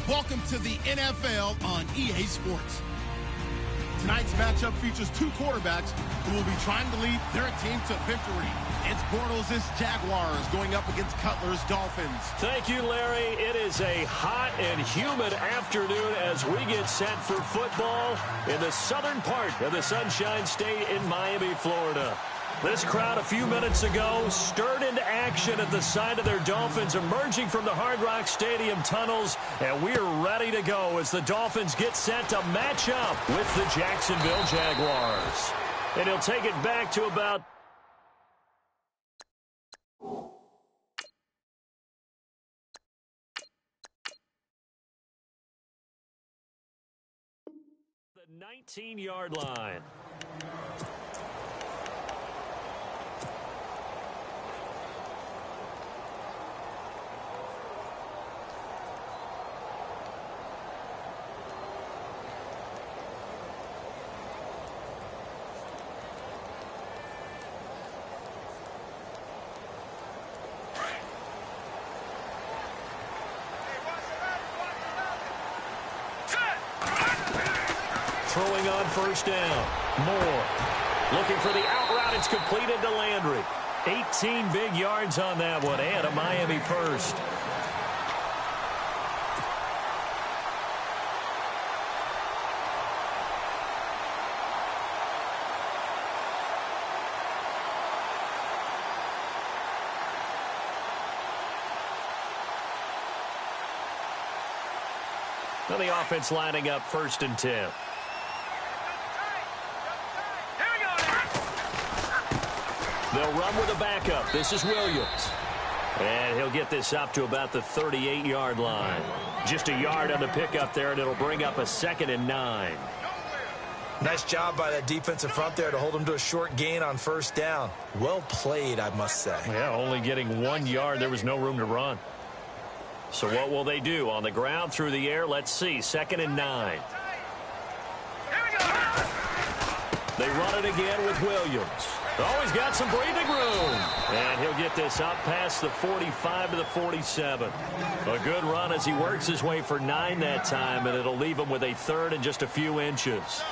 Welcome to the NFL on EA Sports. Tonight's matchup features two quarterbacks who will be trying to lead their team to victory. It's Bortles' Jaguars going up against Cutler's Dolphins. Thank you, Larry. It is a hot and humid afternoon as we get set for football in the southern part of the Sunshine State in Miami, Florida. This crowd a few minutes ago stirred into action at the side of their Dolphins emerging from the Hard Rock Stadium tunnels, and we're ready to go as the Dolphins get set to match up with the Jacksonville Jaguars. And he'll take it back to about the 19-yard line. Throwing on first down. Moore looking for the out route. It's completed to Landry. 18 big yards on that one and a Miami first. Now the offense lining up 1st and 10. They'll run with a backup. This is Williams. And he'll get this up to about the 38-yard line. Just a yard on the pickup there, and it'll bring up a 2nd and 9. Nice job by that defensive front there to hold them to a short gain on 1st down. Well played, I must say. Yeah, only getting 1 yard. There was no room to run. So what will they do? On the ground, through the air, let's see. 2nd and 9. They run it again with Williams. Oh, he's got some breathing room. And he'll get this up past the 45 to the 47. A good run as he works his way for 9 that time, and it'll leave him with a 3rd and just a few inches.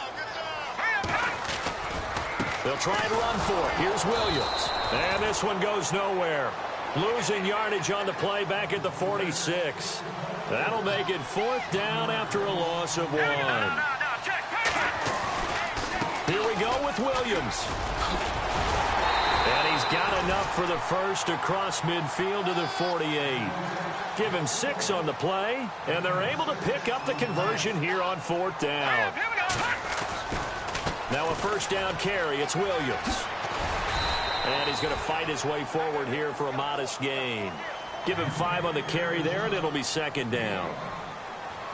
They'll try and run for it. Here's Williams. And this one goes nowhere. Losing yardage on the play back at the 46. That'll make it 4th down after a loss of 1. Here we go with Williams. And he's got enough for the first across midfield to the 48. Give him 6 on the play, and they're able to pick up the conversion here on 4th down. Now a 1st down carry. It's Williams. And he's going to fight his way forward here for a modest gain. Give him 5 on the carry there, and it'll be 2nd down.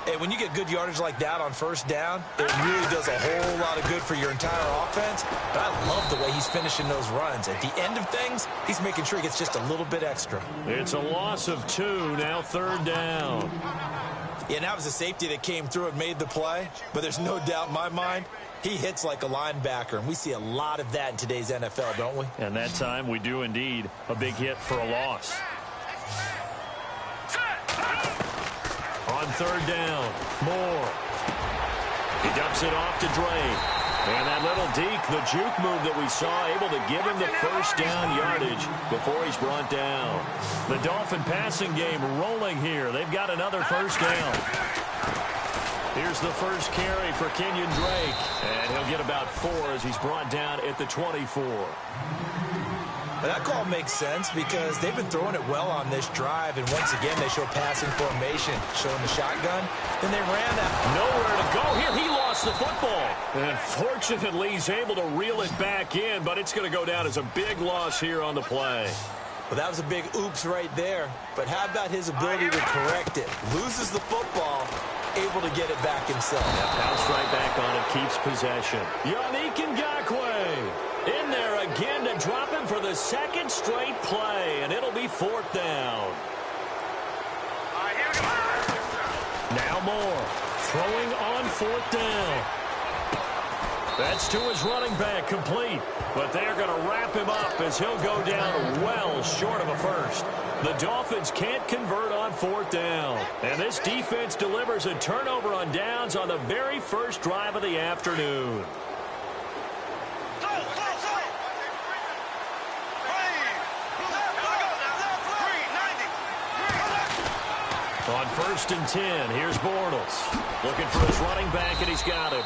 Hey, when you get good yardage like that on 1st down, it really does a whole lot of good for your entire offense. But I love the way he's finishing those runs. At the end of things, he's making sure he gets just a little bit extra. It's a loss of 2, now 3rd down. Yeah, and that was a safety that came through and made the play. But there's no doubt in my mind, he hits like a linebacker. And we see a lot of that in today's NFL, don't we? And that time we do indeed. A big hit for a loss. On 3rd down, Moore. He dumps it off to Drake. And that little deke, the juke move that we saw, able to give him the 1st down yardage before he's brought down. The Dolphin passing game rolling here. They've got another 1st down. Here's the first carry for Kenyon Drake. And he'll get about 4 as he's brought down at the 24. But that call makes sense because they've been throwing it well on this drive. And once again, they show passing formation, showing the shotgun. Then they ran that. Nowhere to go here. He lost the football. And fortunately, he's able to reel it back in. But it's going to go down as a big loss here on the play. Well, that was a big oops right there. But how about his ability to correct it? Loses the football, able to get it back himself. Bounce right back on it, keeps possession. Yannick Ngakoue in there again to drop him for the 2nd straight play, and it'll be 4th down. Now Moore throwing on 4th down. That's to his running back, complete. But they're going to wrap him up as he'll go down well short of a first. The Dolphins can't convert on fourth down. And this defense delivers a turnover on downs on the very first drive of the afternoon. On 1st and 10, here's Bortles. Looking for his running back, and he's got him.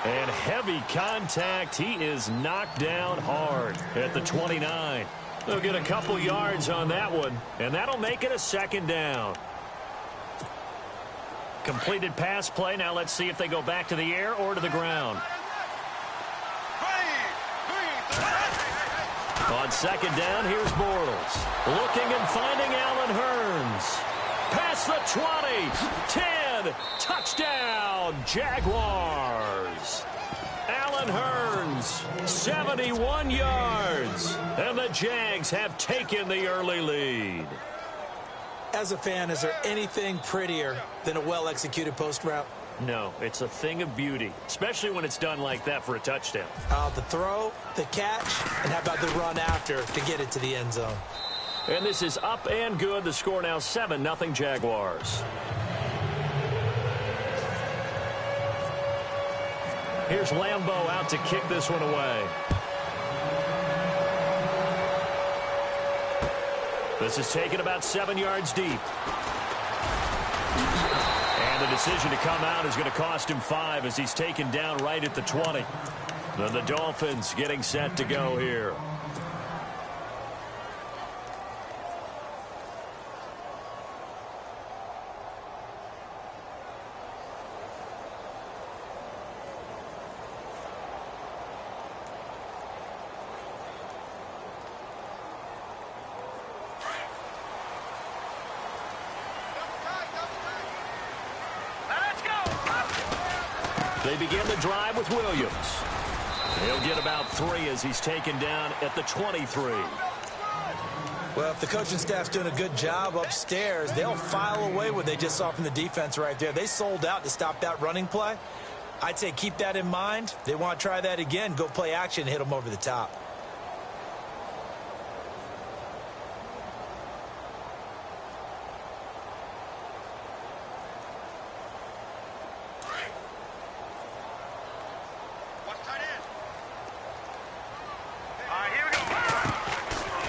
And heavy contact. He is knocked down hard at the 29. They'll get a couple yards on that one, and that'll make it a 2nd down. Completed pass play. Now let's see if they go back to the air or to the ground. On 2nd down, here's Bortles. Looking and finding Allen Hurns. Past the 20, 10, touchdown, Jaguars. Allen Hurns, 71 yards, and the Jags have taken the early lead. As a fan, is there anything prettier than a well-executed post route? No, it's a thing of beauty, especially when it's done like that for a touchdown. The throw, the catch, and how about the run after to get it to the end zone? And this is up and good. The score now 7-0 Jaguars. Here's Lambeau out to kick this one away. This is taken about 7 yards deep. And the decision to come out is going to cost him 5 as he's taken down right at the 20. Then the Dolphins getting set to go here. They begin the drive with Williams. He'll get about 3 as he's taken down at the 23. Well, if the coaching staff's doing a good job upstairs, they'll file away what they just saw from the defense right there. They sold out to stop that running play. I'd say keep that in mind. They want to try that again. Go play action and hit them over the top.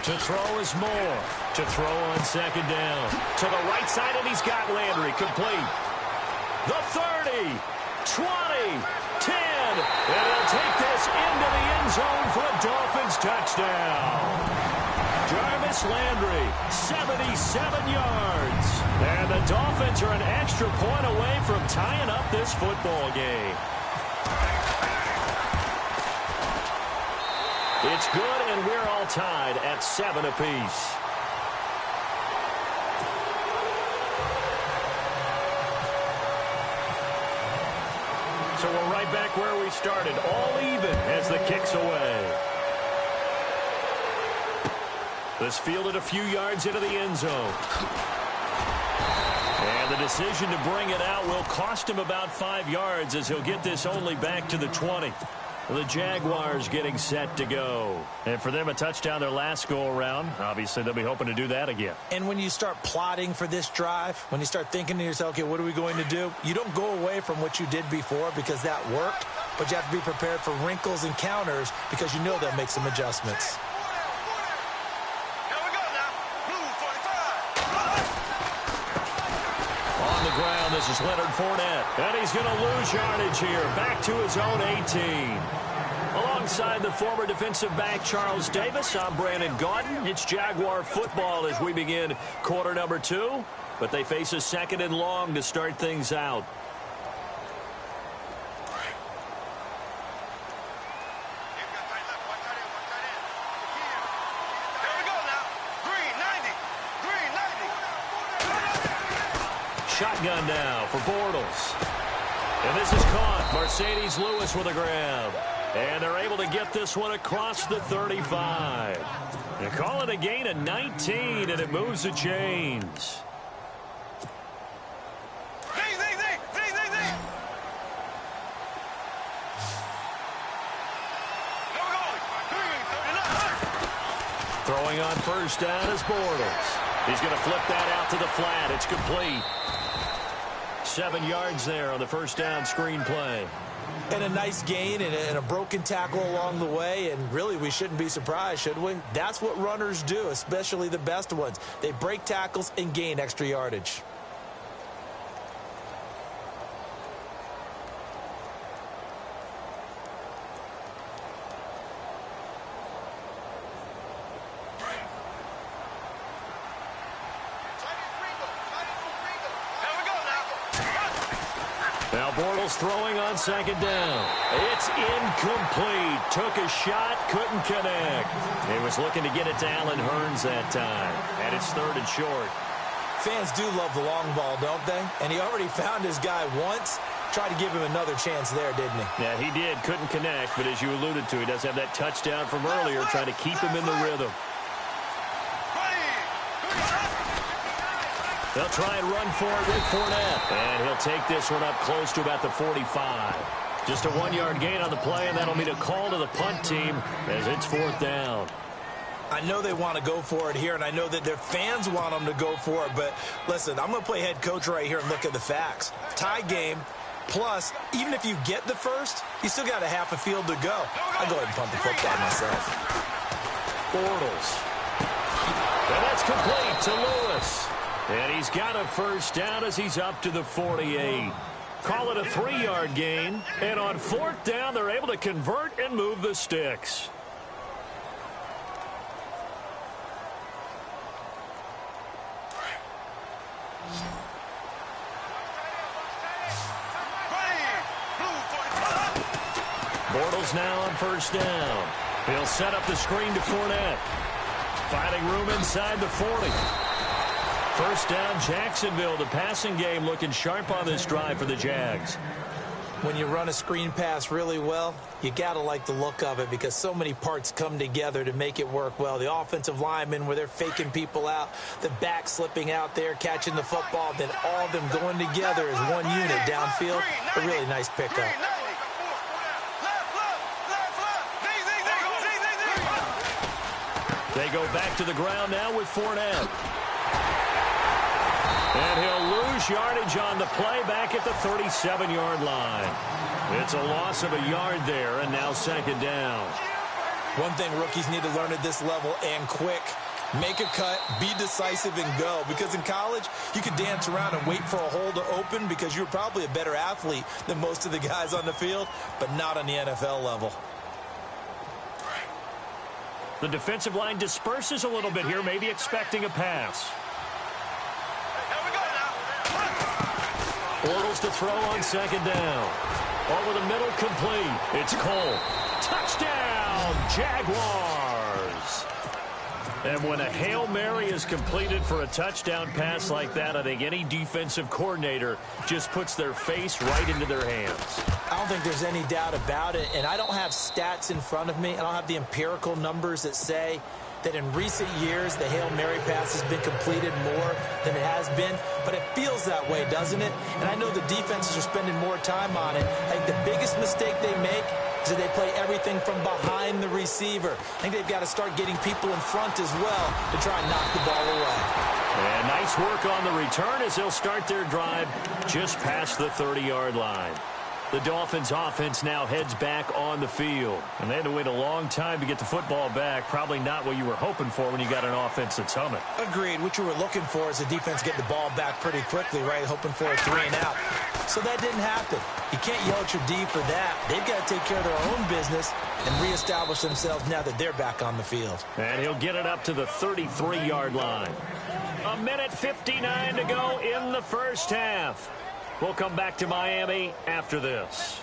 To throw is Moore. To throw on 2nd down. To the right side, and he's got Landry. Complete. The 30, 20, 10. And he'll take this into the end zone for a Dolphins touchdown. Jarvis Landry, 77 yards. And the Dolphins are an extra point away from tying up this football game. It's good, and we're all tied at 7 apiece. So we're right back where we started, all even as the kick's away. This fielded a few yards into the end zone. And the decision to bring it out will cost him about 5 yards as he'll get this only back to the 20. The Jaguars getting set to go. And for them, a touchdown their last go-around. Obviously, they'll be hoping to do that again. And when you start plotting for this drive, when you start thinking to yourself, okay, what are we going to do? You don't go away from what you did before because that worked, but you have to be prepared for wrinkles and counters because you know they'll make some adjustments. On the ground, this is Leonard Fournette. And he's going to lose yardage here. Back to his own 18. Alongside the former defensive back Charles Davis, I'm Brandon Gaudin. It's Jaguar football as we begin quarter number 2. But they face a 2nd and long to start things out. Shotgun now for Bortles. And this is caught. Mercedes Lewis with a grab. And they're able to get this one across the 35. They call it a gain of 19, and it moves the chains. Throwing on first down is Bortles. He's going to flip that out to the flat. It's complete. 7 yards there on the first down screen play. And a nice gain and a broken tackle along the way, and really we shouldn't be surprised, should we? That's what runners do, especially the best ones. They break tackles and gain extra yardage. Now Bortles throwing on second down. It's incomplete. Took a shot, couldn't connect. He was looking to get it to Allen Hurns that time. And it's 3rd and short. Fans do love the long ball, don't they? And he already found his guy once. Tried to give him another chance there, didn't he? Yeah, he did. Couldn't connect, but as you alluded to, he does have that touchdown from earlier, trying to keep him in the rhythm. They'll try and run for it with Fournette. And he'll take this one up close to about the 45. Just a 1-yard gain on the play, and that'll mean a call to the punt team as it's 4th down. I know they want to go for it here, and I know that their fans want them to go for it. But, listen, I'm going to play head coach right here and look at the facts. Tie game, plus, even if you get the first, you still got a half a field to go. I'll go ahead and punt the football myself. Bortles. And that's complete to Lewis. And he's got a first down as he's up to the 48. Call it a 3-yard gain. And on 4th down, they're able to convert and move the sticks. Bortles now on first down. He'll set up the screen to Fournette. Finding room inside the 40. First down, Jacksonville. The passing game looking sharp on this drive for the Jags. When you run a screen pass really well, you got to like the look of it because so many parts come together to make it work well. The offensive linemen, where they're faking people out, the back slipping out there, catching the football, then all of them going together as one unit downfield. A really nice pickup. They go back to the ground now with Fournette. And he'll lose yardage on the play back at the 37-yard line. It's a loss of a yard there, and now 2nd down. One thing rookies need to learn at this level, and quick. Make a cut, be decisive, and go. Because in college, you could dance around and wait for a hole to open because you're probably a better athlete than most of the guys on the field, but not on the NFL level. The defensive line disperses a little bit here, maybe expecting a pass. Bortles to throw on 2nd down. Over the middle, complete. It's Cole. Touchdown, Jaguars. And when a Hail Mary is completed for a touchdown pass like that, I think any defensive coordinator just puts their face right into their hands. I don't think there's any doubt about it, and I don't have stats in front of me. I don't have the empirical numbers that say that in recent years the Hail Mary pass has been completed more than it has been, but it feels that way, doesn't it? And I know the defenses are spending more time on it. I think the biggest mistake they make is that they play everything from behind the receiver. I think they've got to start getting people in front as well to try and knock the ball away. And nice work on the return as they'll start their drive just past the 30-yard line. The Dolphins' offense now heads back on the field. And they had to wait a long time to get the football back. Probably not what you were hoping for when you got an offense that's humming. Agreed. What you were looking for is the defense get the ball back pretty quickly, right? Hoping for a 3 and out. So that didn't happen. You can't yell at your D for that. They've got to take care of their own business and reestablish themselves now that they're back on the field. And he'll get it up to the 33-yard line. 1:59 to go in the first half. We'll come back to Miami after this.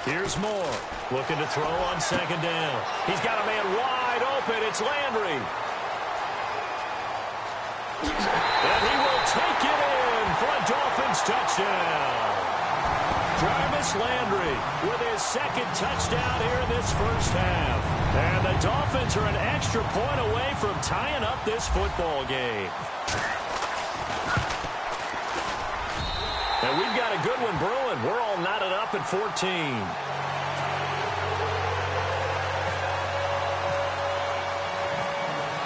Here's Moore, looking to throw on 2nd down. He's got a man wide open. It's Landry. And he will take it in for a Dolphins touchdown. Jarvis Landry with his second touchdown here in this first half. And the Dolphins are an extra point away from tying up this football game. And we've got a good one brewing. We're all knotted up at 14.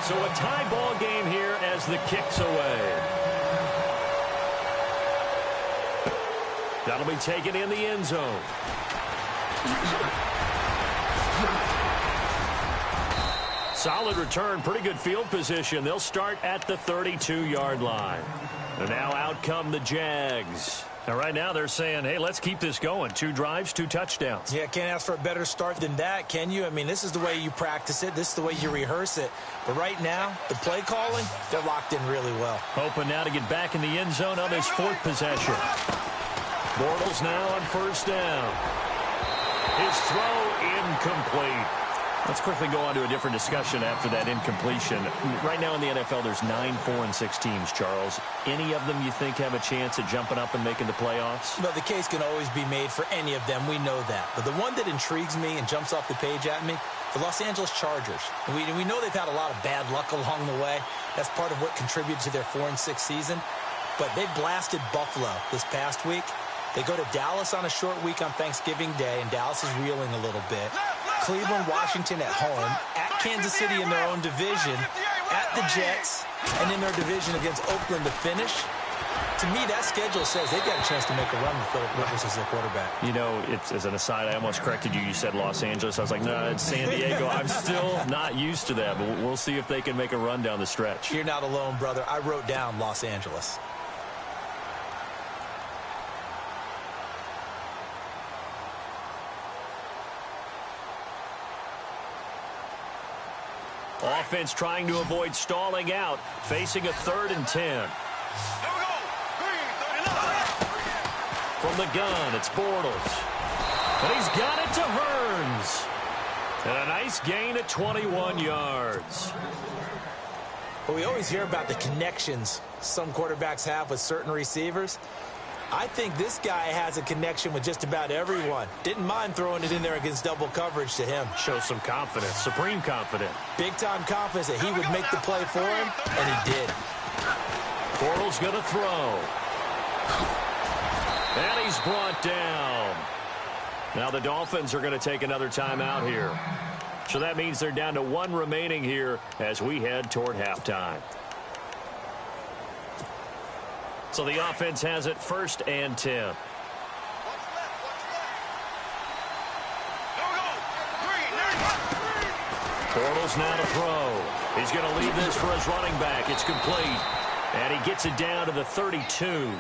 So a tie ball game here as the kick's away. That'll be taken in the end zone. Solid return, pretty good field position. They'll start at the 32-yard line. And now out come the Jags. Now, right now, they're saying, hey, let's keep this going. 2 drives, 2 touchdowns. Yeah, can't ask for a better start than that, can you? I mean, this is the way you practice it. This is the way you rehearse it. But right now, the play calling, they're locked in really well. Hoping now to get back in the end zone on his 4th possession. Bortles now on first down. His throw incomplete. Let's quickly go on to a different discussion after that incompletion. Right now in the NFL, there's 9 4-6 teams, Charles. Any of them you think have a chance at jumping up and making the playoffs? No, the case can always be made for any of them. We know that. But the one that intrigues me and jumps off the page at me, the Los Angeles Chargers. We know they've had a lot of bad luck along the way. That's part of what contributed to their 4-6 season. But they blasted Buffalo this past week. They go to Dallas on a short week on Thanksgiving Day, and Dallas is reeling a little bit. Cleveland, Washington at home, at Kansas City in their own division, at the Jets, and in their division against Oakland to finish. To me, that schedule says they've got a chance to make a run with Philip Rivers as their quarterback. You know, as an aside, I almost corrected you. You said Los Angeles. I was like, no, it's San Diego. I'm still not used to that, but we'll see if they can make a run down the stretch. You're not alone, brother. I wrote down Los Angeles. Offense trying to avoid stalling out, facing a 3rd and 10. From the gun, it's Bortles. And he's got it to Hearns. And a nice gain at 21 yards. Well, we always hear about the connections some quarterbacks have with certain receivers. I think this guy has a connection with just about everyone. Didn't mind throwing it in there against double coverage to him. Shows some confidence, supreme confidence. Big-time confidence that he would make the play for him, and he did. Bortles going to throw. And he's brought down. Now the Dolphins are going to take another timeout here. So that means they're down to 1 remaining here as we head toward halftime. So the offense has it 1st and 10. Bortles now to throw. He's going to leave this for his running back. It's complete. And he gets it down to the 32.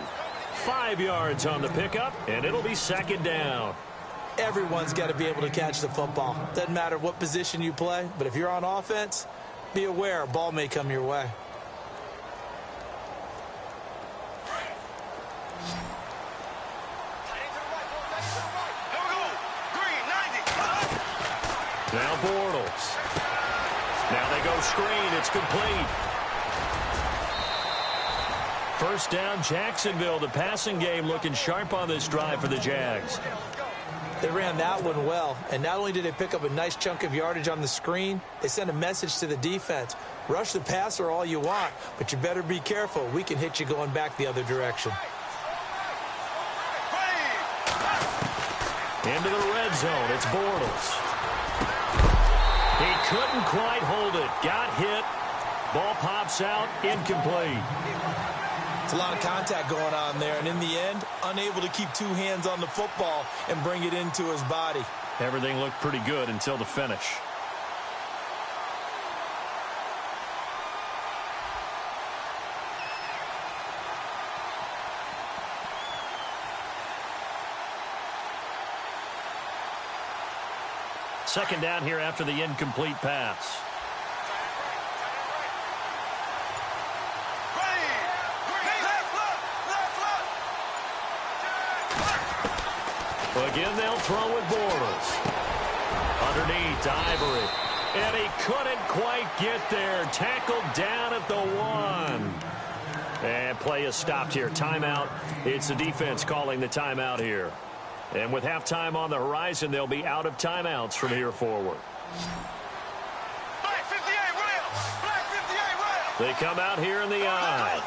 5 yards on the pickup, and it'll be 2nd down. Everyone's got to be able to catch the football. Doesn't matter what position you play, but if you're on offense, be aware a ball may come your way. Now Bortles. Now they go screen. It's complete. 1st down, Jacksonville. The passing game looking sharp on this drive for the Jags. They ran that one well, and not only did they pick up a nice chunk of yardage on the screen, they sent a message to the defense. Rush the passer all you want, but you better be careful. We can hit you going back the other direction. Into the red zone. It's Bortles. He couldn't quite hold it. Got hit. Ball pops out. Incomplete. It's a lot of contact going on there, and in the end, unable to keep 2 hands on the football and bring it into his body. Everything looked pretty good until the finish. Second down here after the incomplete pass. Again, they'll throw with Bortles. Underneath to Ivory. And he couldn't quite get there. Tackled down at the 1. And play is stopped here. Timeout. It's the defense calling the timeout here. And with halftime on the horizon, they'll be out of timeouts from here forward. Black 58 rail! Black 58 rail! They come out here in the eye.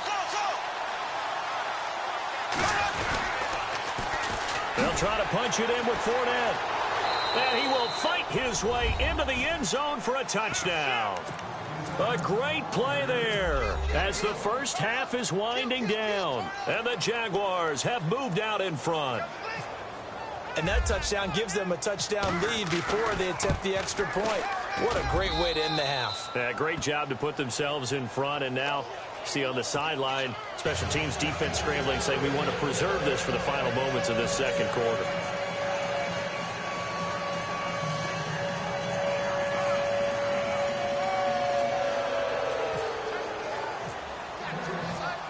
They'll try to punch it in with Fournette. And he will fight his way into the end zone for a touchdown. A great play there as the first half is winding down. And the Jaguars have moved out in front. And that touchdown gives them a touchdown lead before they attempt the extra point. What a great way to end the half. Yeah, great job to put themselves in front. And now, see on the sideline, special teams defense scrambling, saying we want to preserve this for the final moments of this second quarter.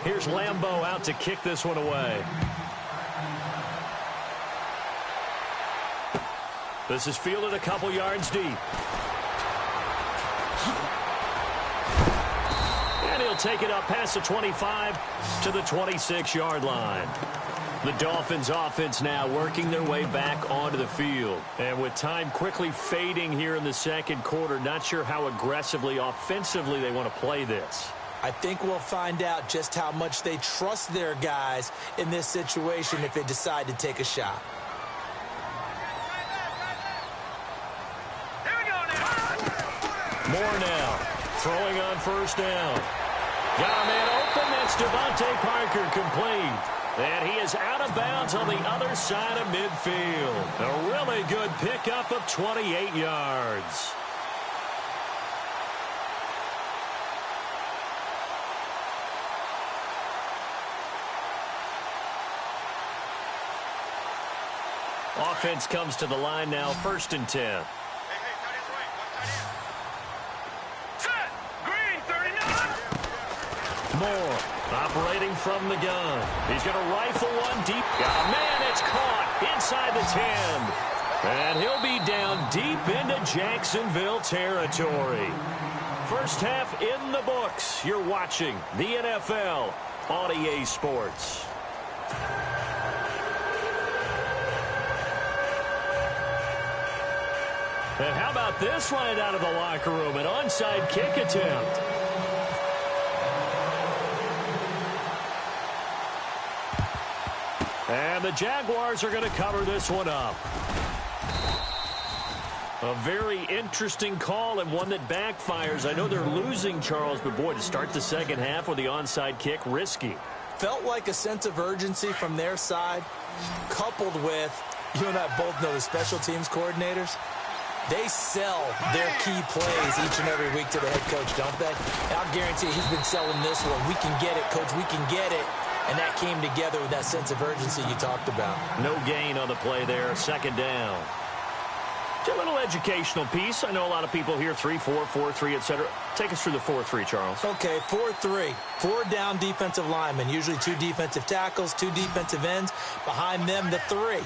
Here's Lambeau out to kick this one away. This is fielded a couple yards deep. And he'll take it up past the 25 to the 26-yard line. The Dolphins offense now working their way back onto the field. And with time quickly fading here in the second quarter, not sure how aggressively, offensively they want to play this. I think we'll find out just how much they trust their guys in this situation if they decide to take a shot. Here we go now. Moore now, throwing on first down. Got a man open, that's Devontae Parker, complete. And he is out of bounds on the other side of midfield. A really good pickup of 28 yards. Offense comes to the line now, 1st and 10. Hey, tight end's right. One tight end. Set. Green, 39. Moore operating from the gun. He's going to rifle one deep. Got a man, it's caught inside the 10. And he'll be down deep into Jacksonville territory. First half in the books. You're watching the NFL on EA Sports. And how about this right out of the locker room? An onside kick attempt. And the Jaguars are going to cover this one up. A very interesting call and one that backfires. I know they're losing, Charles, but boy, to start the second half with the onside kick, risky. Felt like a sense of urgency from their side, coupled with, you and I both know the special teams coordinators. They sell their key plays each and every week to the head coach, don't they? And I'll guarantee you he's been selling this one. We can get it, coach. We can get it. And that came together with that sense of urgency you talked about. No gain on the play there. Second down. It's a little educational piece. I know a lot of people here, 3-4, 4-3, etc. Take us through the 4-3, Charles. Okay, 4-3. 4 down defensive linemen, usually 2 defensive tackles, 2 defensive ends. Behind them, the 3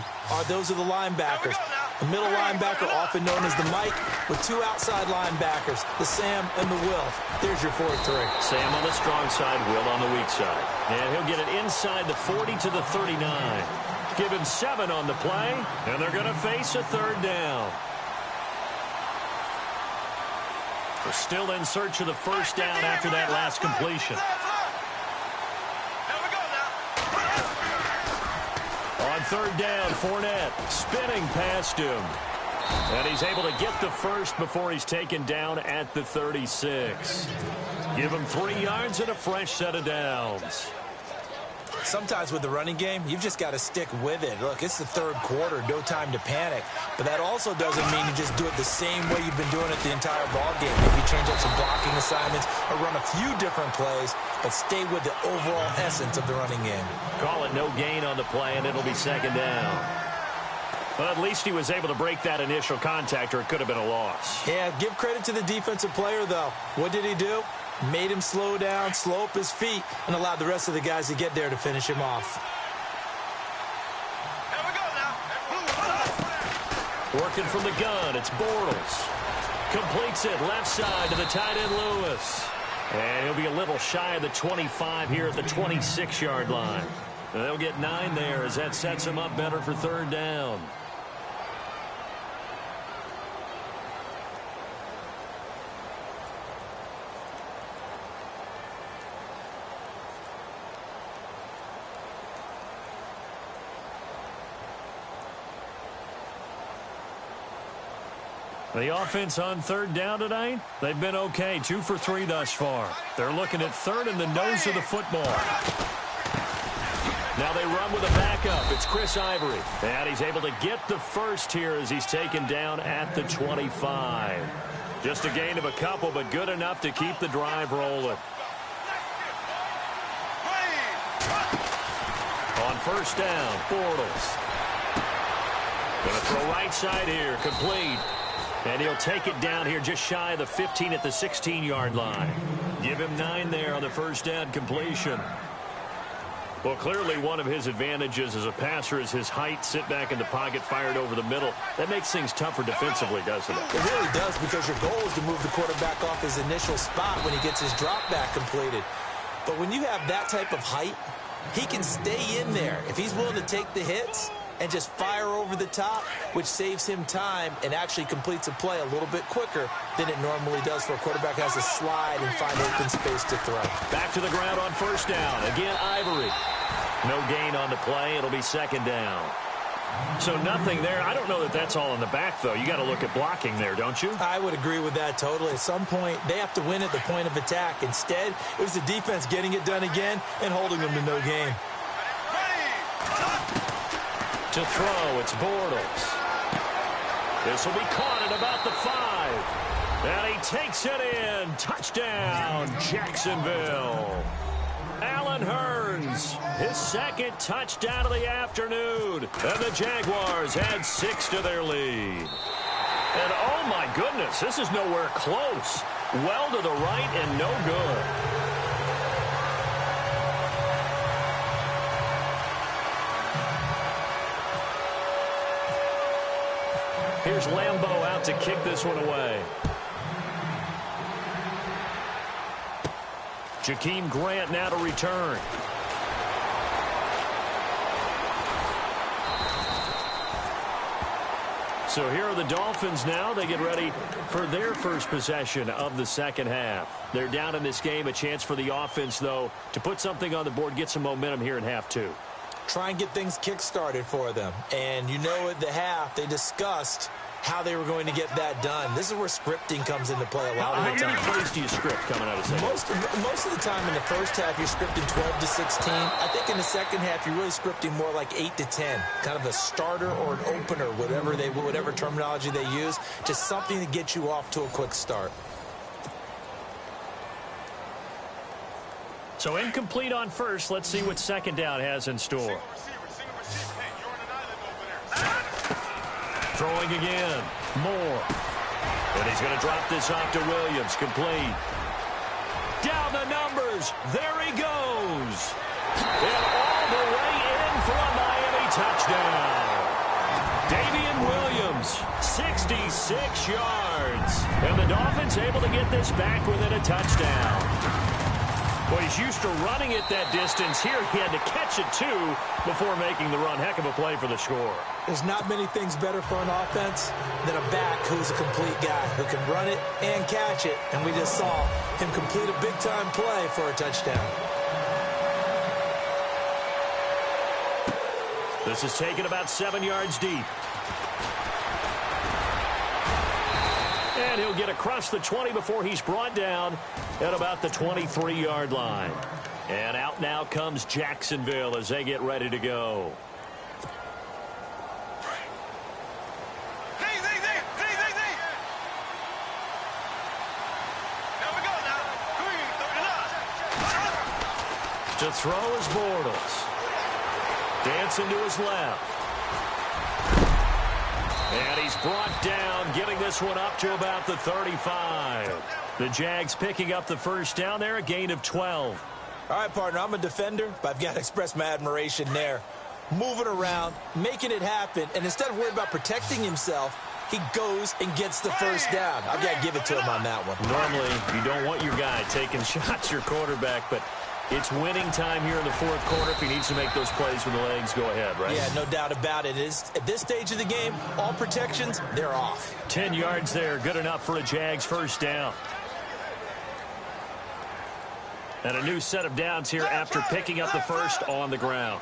those are the linebackers. The middle linebacker, often known as the Mike, with 2 outside linebackers, the Sam and the Will. There's your 4-3. Sam on the strong side, Will on the weak side. And he'll get it inside the 40 to the 39. Give him 7 on the play, and they're going to face a third down. We're still in search of the first down after that last completion. On third down, Fournette spinning past him. And he's able to get the first before he's taken down at the 36. Give him 3 yards and a fresh set of downs. Sometimes with the running game, you've just got to stick with it. Look, it's the third quarter, no time to panic. But that also doesn't mean you just do it the same way you've been doing it the entire ball game. Maybe change up some blocking assignments or run a few different plays, but stay with the overall essence of the running game. Call it no gain on the play, and it'll be second down. But at least he was able to break that initial contact, or it could have been a loss. Yeah, give credit to the defensive player, though. What did he do? Made him slow down, slow up his feet, and allowed the rest of the guys to get there to finish him off. Here we go now. Working from the gun, it's Bortles. Completes it left side to the tight end Lewis. And he'll be a little shy of the 25 here at the 26-yard line. They'll get 9 there as that sets them up better for third down. The offense on third down tonight, they've been okay. 2 for 3 thus far. They're looking at third in the nose of the football. Now they run with a backup. It's Chris Ivory. And he's able to get the first here as he's taken down at the 25. Just a gain of a couple, but good enough to keep the drive rolling. On first down, Bortles. Going to throw right side here, complete. And he'll take it down here just shy of the 15 at the 16-yard line. Give him 9 there on the first down completion. Well, clearly one of his advantages as a passer is his height, sit back in the pocket, fired over the middle. That makes things tougher defensively, doesn't it? It really does, because your goal is to move the quarterback off his initial spot when he gets his drop back completed. But when you have that type of height, he can stay in there. If he's willing to take the hits and just fire over the top, which saves him time and actually completes a play a little bit quicker than it normally does for a quarterback has to slide and find open space to throw. Back to the ground on first down. Again, Ivory. No gain on the play. It'll be second down. So nothing there. I don't know that that's all in the back, though. You got to look at blocking there, don't you? I would agree with that totally. At some point, they have to win at the point of attack. Instead, it was the defense getting it done again and holding them to no gain. To throw, it's Bortles. This will be caught at about the 5. And he takes it in. Touchdown, Jacksonville. Allen Hurns, his second touchdown of the afternoon. And the Jaguars add 6 to their lead. And oh my goodness, this is nowhere close. Well to the right and no good. Here's Lambeau out to kick this one away. Jakeem Grant now to return. So here are the Dolphins now. They get ready for their first possession of the second half. They're down in this game. A chance for the offense, though, to put something on the board, get some momentum here in half 2. Try and get things kick-started for them. And you know at the half, they discussed how they were going to get that done. This is where scripting comes into play a lot of the time. How many plays do you script coming out of second? Most of the time in the first half, you're scripting 12 to 16. I think in the second half, you're really scripting more like 8 to 10. Kind of a starter or an opener, whatever terminology they use. Just something to get you off to a quick start. So incomplete on first. Let's see what second down has in store. Throwing again. Moore. And he's going to drop this off to Williams. Complete. Down the numbers. There he goes. And all the way in for a Miami touchdown. Davian Williams, 66 yards. And the Dolphins able to get this back within a touchdown. Well, he's used to running it that distance. Here he had to catch it, too, before making the run. Heck of a play for the score. There's not many things better for an offense than a back who's a complete guy who can run it and catch it. And we just saw him complete a big-time play for a touchdown. This is taken about 7 yards deep. And he'll get across the 20 before he's brought down at about the 23-yard line. And out now comes Jacksonville as they get ready to go. To throw is Bortles. Dancing to his left. And he's brought down, getting this one up to about the 35. The Jags picking up the first down there, a gain of 12. All right, partner, I'm a defender, but I've got to express my admiration there. Moving around, making it happen, and instead of worrying about protecting himself, he goes and gets the first down. I've got to give it to him on that one. Normally, you don't want your guy taking shots, your quarterback, but It's winning time here in the fourth quarter. If he needs to make those plays with the legs, go ahead, right? Yeah, no doubt about it. At this stage of the game, all protections, they're off. 10 yards there. Good enough for a Jags first down. And a new set of downs here after picking up the first on the ground.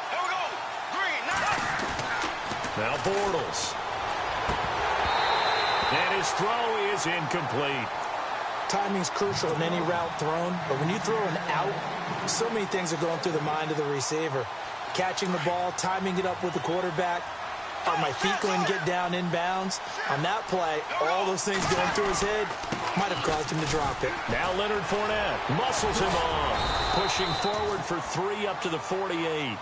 Here we go. Green, Now Bortles. And his throw is incomplete. Timing's crucial in any route thrown, but when you throw an out, so many things are going through the mind of the receiver. Catching the ball, timing it up with the quarterback. Are my feet going to get down inbounds? On that play, all those things going through his head might have caused him to drop it. Now Leonard Fournette muscles him off, pushing forward for 3 up to the 48.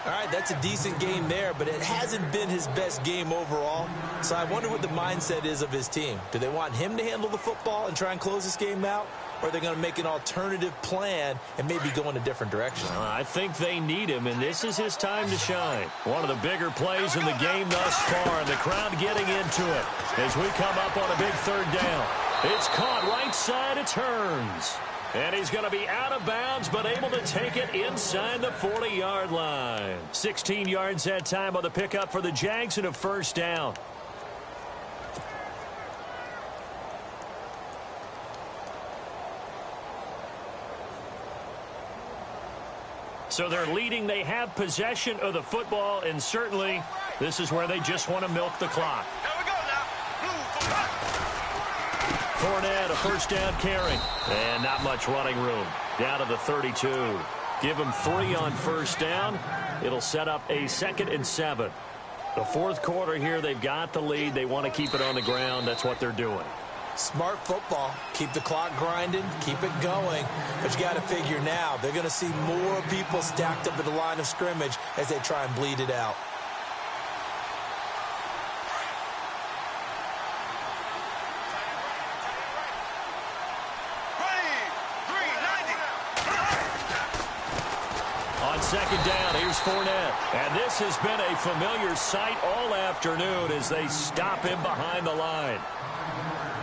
All right, that's a decent game there, but it hasn't been his best game overall. So I wonder what the mindset is of his team. Do they want him to handle the football and try and close this game out? Or are they going to make an alternative plan and maybe go in a different direction? I think they need him, and this is his time to shine. One of the bigger plays in the game thus far, and the crowd getting into it as we come up on a big third down. It's caught right side, it turns. And he's going to be out of bounds, but able to take it inside the 40-yard line. 16 yards that time on the pickup for the Jags and a first down. So they're leading. They have possession of the football, and certainly this is where they just want to milk the clock. Here we go now. Fournette, a first down carry. And not much running room. Down to the 32. Give them 3 on first down. It'll set up a 2nd and 7. The fourth quarter here, they've got the lead. They want to keep it on the ground. That's what they're doing. Smart football. Keep the clock grinding. Keep it going. But you got to figure now, they're going to see more people stacked up at the line of scrimmage as they try and bleed it out. Second down, here's Fournette. And this has been a familiar sight all afternoon as they stop him behind the line.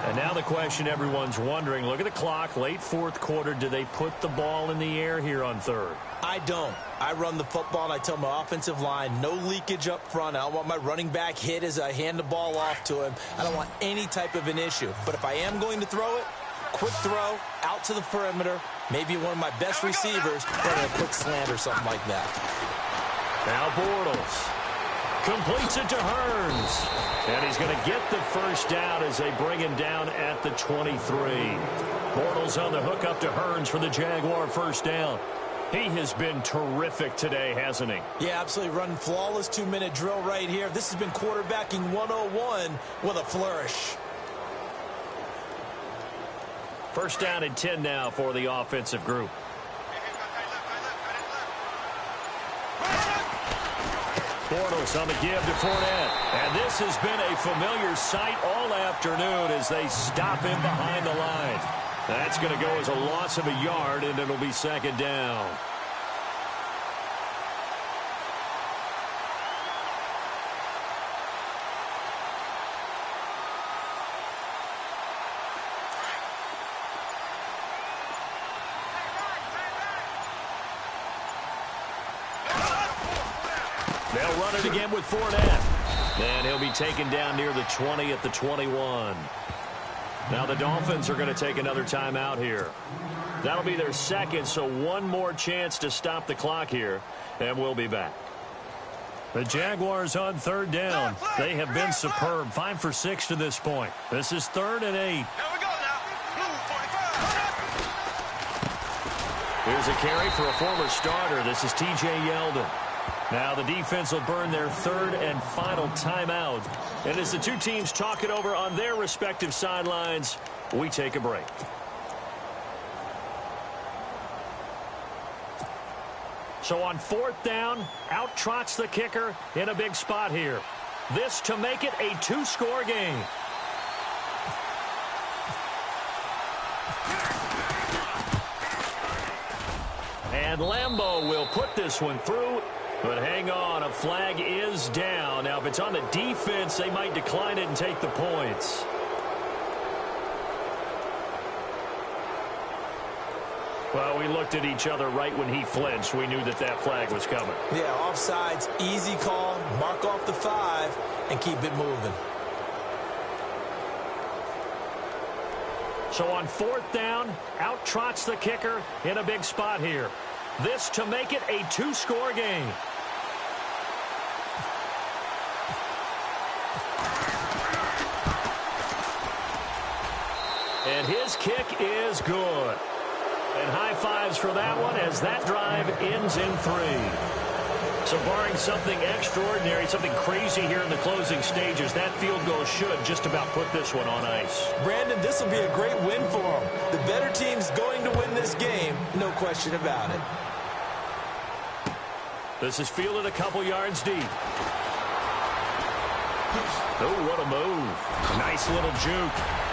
And now the question everyone's wondering, look at the clock, late fourth quarter, do they put the ball in the air here on third? I don't. I run the football and I tell my offensive line, no leakage up front. I don't want my running back hit as I hand the ball off to him. I don't want any type of an issue. But if I am going to throw it, quick throw, out to the perimeter, maybe one of my best receivers, running a quick slant or something like that. Now Bortles completes it to Hearns. And he's going to get the first down as they bring him down at the 23. Bortles on the hook up to Hearns for the Jaguar first down. He has been terrific today, hasn't he? Yeah, absolutely. Running flawless 2-minute drill right here. This has been quarterbacking 101 with a flourish. First down and 10 now for the offensive group. Bortles on the give to Fournette. And this has been a familiar sight all afternoon as they stop him behind the line. That's going to go as a loss of a yard, and it'll be second down. They'll run it again with Fournette. And he'll be taken down near the 20 at the 21. Now the Dolphins are going to take another timeout here. That'll be their second, so one more chance to stop the clock here, and we'll be back. The Jaguars on third down. They have been superb. 5 for 6 to this point. This is 3rd and 8. Here we go now. Blue 45. Here's a carry for a former starter. This is T.J. Yeldon. Now the defense will burn their 3rd and final timeout. And as the two teams talk it over on their respective sidelines, we take a break. So on 4th down, out trots the kicker in a big spot here. This to make it a 2-score game. And Lambeau will put this one through. But hang on, a flag is down. Now, if it's on the defense, they might decline it and take the points. Well, we looked at each other right when he flinched. We knew that that flag was coming. Yeah, offsides, easy call, mark off the 5, and keep it moving. So on 4th down, out trots the kicker in a big spot here. This to make it a 2-score game. And his kick is good. And high fives for that one as that drive ends in 3. So barring something extraordinary, something crazy here in the closing stages, that field goal should just about put this one on ice. Brandon, this will be a great win for them. The better team's going to win this game, no question about it. This is fielded a couple yards deep. Oh, what a move. Nice little juke.